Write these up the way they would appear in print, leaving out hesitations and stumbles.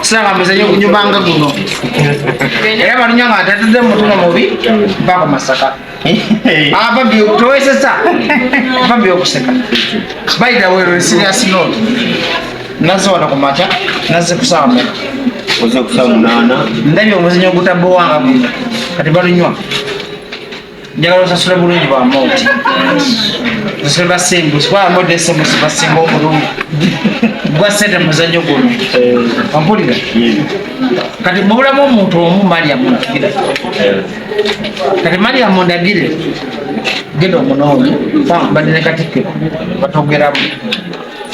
Sanga muzanyo kunyubanga guno. Era balunya nga atatudde mutuno mubi mpaka masaka. Aba byo toyesesa. Aba byo kuseka. By the way, serious note. Nazo wana kumacha, nazo kusamba. Oza kusamba nana. Ndabyo omuzanyo gutabbo wanga guno. Kati balunywa. Njagala osasula bulungi bwa Amooti. Osasula simbu, kwa mode simbu sibasimba obulungi. Gwa sente muzanyo guno. Ampulira? Kati mubulamu omuntu omu Mariam nakigira. Kati Mariam ndagire. Genda omunoonyi, badde ne Katikiro. Batogeramu.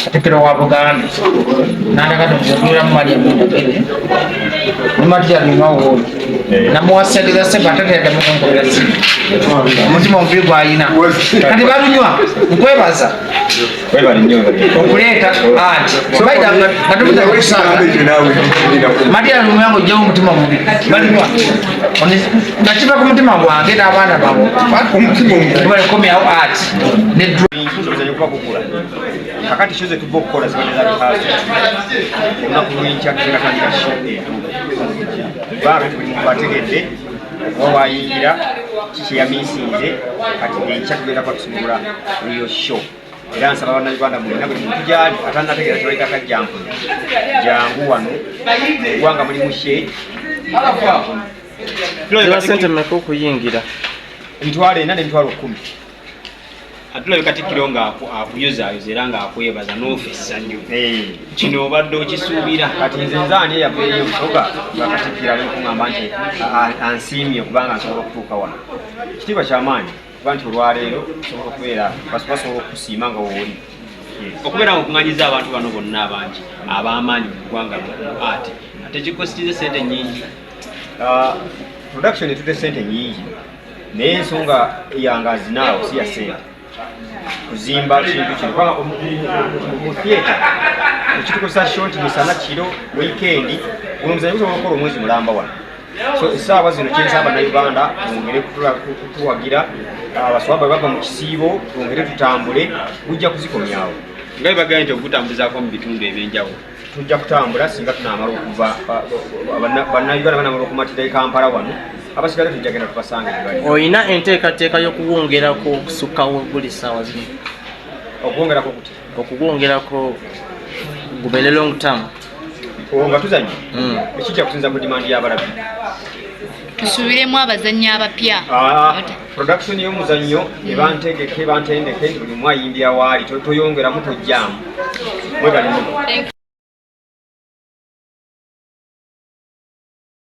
Katikiro wa Buganda. Nandaga tokugulamu Mariam ndagire. Nimatya lingawo. Namuwasagiriza se batatedde mu nkola si. Omutima omubi gwayina. Kati balunywa nkwebaza. Webali nnyo. Okuleeta ati. Baita nga tumuza kusanga. Mariam lumyango jjawo omutima omubi. Balunywa. Nakiva ku mutima gwange n'abaana babo. Balekomyawo ati. Ne kakati shoze tuba okukola zibaneza bikazi olunaku lw'enkya tugatandika show baabe tuli mu bategedde oba wayingira kikiyamiisinze kati enkya tugenda kuba tusumulula eyo show era nsaba bannayuganda mulina buli muntu gyali atannategeera kyebayita Akajjampuni jangu wano eggwanga mulimu shade ziba sente mmeka okuyingira? emitwalo 4 n'emitwalo 10. Atulabe Katikiro nga akuyozaayoza era nga akwebaza n'ofisa nnyo. Kino obadde okisuubira. Kati nze nzaani eyaveeyo omusoga nga Katikiro alikuŋŋamba nti ansiimye okubanga nsobola okutuuka wano. Kitiibwa ky'amaanyi kuba nti olwaleero osobola okubeera basobola okukusiima nga wooli. Okubeera nga okuŋŋanyiza abantu bano bonna abangi ab'amaanyi mu ggwanga mu ati ate kikositize sente nnyingi. Production etudde sente nnyingi naye ensonga yange azinaawo si ya sente. Kuzimba kintu kino kubanga mu theatre ekitukosa short misana kiro weekend guno muzanyo gusobola okukola omwezi mulamba wano. So essaawa zino kyensaba Uganda mwongere kutuwagira abaswaba bava mu kisiibo twongere tutambule gujja kuzikomyawo nga bibagambye nti okutambuzaako mu bitundu ebyenjawulo. Tujja kutambula singa tunamala okuva bannayuganda banamala okumatira Kampala wano abasigale tujja genda tubasanga ebibali. Oyina enteekateeka y'okuwongerako okusukkawo buli ssaawa zino? Okuwongerako kuti? Okuwongerako gubere long term. Nga tuzannya? Ekijja kusinza ku demand y'abalabi. Tusubiremu abazannyi abapya. Production y'omuzannyo ebantegeke bantendeke buli omu ayimbya waali toyongeramu tojjaamu. Mwebali nnyo.